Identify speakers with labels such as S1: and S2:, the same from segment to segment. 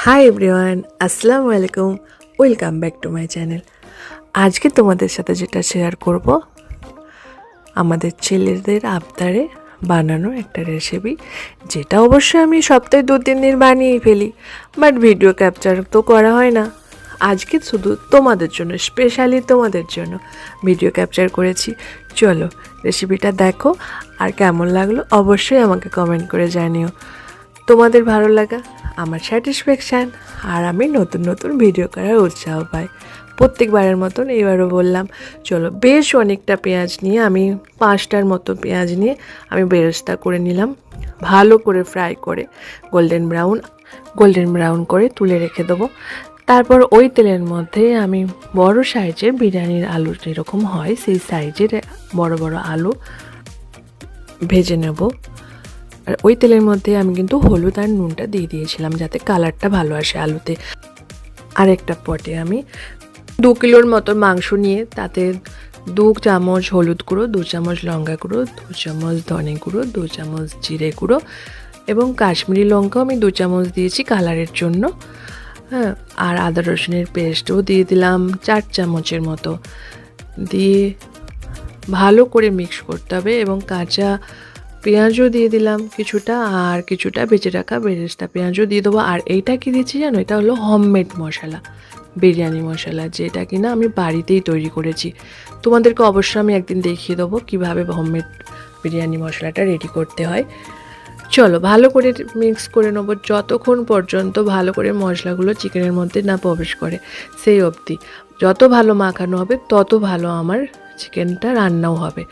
S1: Hi everyone, আসসালামু আলাইকুম। Welcome back to my channel. আজকে তোমাদের সাথে যেটা শেয়ার করব, আমাদের ছেলেদের আবদারে বানানো একটা রেসিপি, যেটা অবশ্যই আমি সপ্তাহে 2-3 দিন বানিয়েই ফেলি, বাট ভিডিও ক্যাপচার তো করা হয় না। আজকে শুধু তোমাদের জন্য, স্পেশালি তোমাদের জন্য ভিডিও ক্যাপচার করেছি। চলো রেসিপিটা দেখো, আর কেমন লাগলো অবশ্যই আমাকে কমেন্ট করে জানিও। তোমাদের ভালো লাগা আমার স্যাটিসফ্যাকশান, আর আমি নতুন নতুন ভিডিও করার উৎসাহ পাই। প্রত্যেকবারের মতন এবারও বললাম, চলো বেশ অনেকটা পেঁয়াজ নিয়ে, আমি 5টার মতো পেঁয়াজ নিয়ে আমি বেরেস্তা করে নিলাম, ভালো করে ফ্রাই করে গোল্ডেন ব্রাউন করে তুলে রেখে দেবো। তারপর ওই তেলের মধ্যে আমি বড় সাইজের বিরিয়ানির আলু যেরকম হয় সেই সাইজের বড় বড় আলু ভেজে নেব। আর ওই তেলের মধ্যে আমি কিন্তু হলুদ আর নুনটা দিয়ে দিয়েছিলাম যাতে কালারটা ভালো আসে আলুতে। আর একটা পটে আমি 2 কিলোর মতো মাংস নিয়ে তাতে 2 চামচ হলুদ গুঁড়ো, 2 চামচ লঙ্কা গুঁড়ো, 2 চামচ ধনে গুঁড়ো, 2 চামচ জিরে গুঁড়ো এবং কাশ্মীরি লঙ্কাও আমি 2 চামচ দিয়েছি কালারের জন্য। হ্যাঁ, আর আদা রসুনের পেস্টও দিয়ে দিলাম 4 চামচের মতো, দিয়ে ভালো করে মিক্স করতে হবে। এবং কাঁচা পেঁয়াজও দিয়ে দিলাম কিছুটা, আর কিছুটা বেঁচে রাখা বেরেস্তা পেঁয়াজও দিয়ে দেবো। আর এইটা কি দিচ্ছি জানো, এটা হলো হোমমেড মশলা, বিরিয়ানি মশলা, যেটা কিনা আমি বাড়িতেই তৈরি করেছি। তোমাদেরকে অবশ্যই আমি একদিন দেখিয়ে দেবো কীভাবে হোমমেড বিরিয়ানি মশলাটা রেডি করতে হয়। চলো ভালো করে মিক্স করে নেবো যতক্ষণ পর্যন্ত ভালো করে মশলাগুলো চিকেনের মধ্যে না প্রবেশ করে, সেই অবধি। যত ভালো মাখানো হবে তত ভালো আমার চিকেনটা রান্নাও হবে।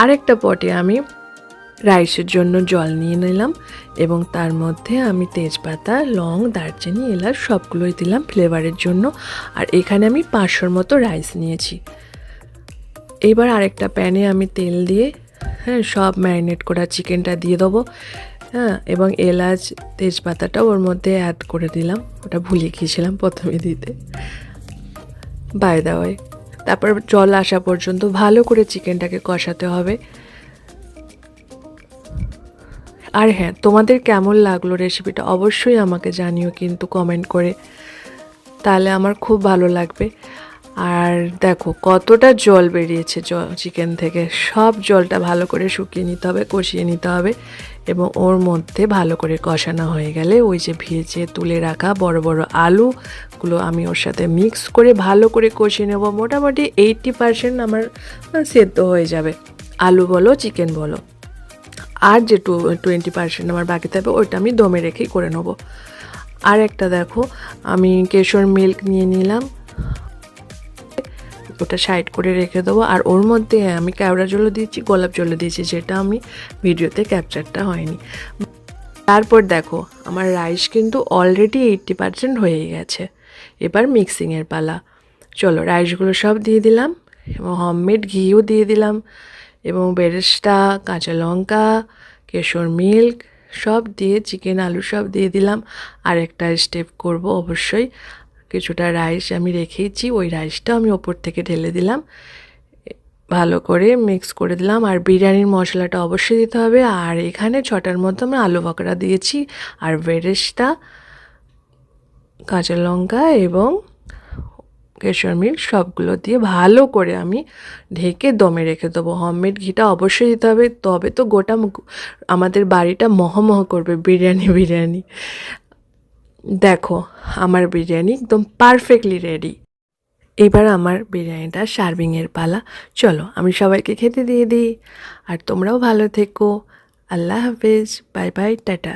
S1: আরেকটা পটে আমি রাইসের জন্য জল নিয়ে নিলাম এবং তার মধ্যে আমি তেজপাতা, লং, দারচিনি, এলাচ সবগুলোই দিলাম ফ্লেভারের জন্য। আর এখানে আমি 500 মতো রাইস নিয়েছি। এবার আরেকটা প্যানে আমি তেল দিয়ে সব ম্যারিনেট করা চিকেনটা দিয়ে দেবো। এবং এলাচ তেজপাতাটা ওর মধ্যে অ্যাড করে দিলাম, ওটা ভুলে গিয়েছিলাম প্রথমে দিতে, বাই দা ওয়ে। তারপর জল আসা পর্যন্ত ভালো করে চিকেনটাকে কষাতে হবে। আর হ্যাঁ, তোমাদের কেমন লাগলো রেসিপিটা অবশ্যই আমাকে জানিও কিন্তু কমেন্ট করে, তাহলে আমার খুব ভালো লাগবে। আর দেখো কতটা জল বেরিয়েছে চিকেন থেকে, সব জলটা ভালো করে শুকিয়ে নিতে হবে, কষিয়ে নিতে হবে। এবং ওর মধ্যে ভালো করে কষানো হয়ে গেলে ওই যে ভেজে তুলে রাখা বড় বড় আলুগুলো আমি ওর সাথে মিক্স করে ভালো করে কষিয়ে নেব। মোটামুটি 80% আমার সেদ্ধ হয়ে যাবে, আলু বলো চিকেন বলো। আর যে 20% আমার বাকি থাকবে ওইটা আমি দমে রেখেই করে নেব। আর একটা দেখো, আমি কেশর মিল্ক নিয়ে নিলাম, ওটা সাইড করে রেখে দেবো। আর ওর মধ্যে আমি কেওড়া জলও দিয়েছি, গোলাপ জলও দিয়েছি, যেটা আমি ভিডিওতে ক্যাপচারটা হয়নি। তারপর দেখো আমার রাইস কিন্তু অলরেডি 80% হয়ে গেছে। এবার মিক্সিংয়ের পালা। চলো রাইসগুলো সব দিয়ে দিলাম এবং হোমমেড ঘিও দিয়ে দিলাম এবং বেরেস্তা, কাঁচা লঙ্কা, কেশর মিল্ক সব দিয়ে চিকেন আলু সব দিয়ে দিলাম। আর একটা স্টেপ করব অবশ্যই, কিছুটা রাইস আমি রেখেইছি, ওই রাইসটা আমি ওপর থেকে ঢেলে দিলাম, ভালো করে মিক্স করে দিলাম। আর বিরিয়ানির মশলাটা অবশ্যই দিতে হবে। আর এখানে 6টার মধ্যে আমি আলু বকরা দিয়েছি, আর বেরেস্তা, কাঁচা লঙ্কা এবং কেশর মিল্ক সবগুলো দিয়ে ভালো করে আমি ঢেকে দমে রেখে দেবো। হোমমেড ঘিটা অবশ্যই দিতে হবে, তবে তো গোটা আমাদের বাড়িটা মহমহ করবে বিরিয়ানি। দেখো আমার বিরিয়ানি একদম পারফেক্টলি রেডি। এবার আমার বিরিয়ানিটা সার্ভিংয়ের পালা। চলো আমি সবাইকে খেতে দিয়ে দিই, আর তোমরাও ভালো থেকো। আল্লাহ হাফেজ, বাই বাই, টাটা।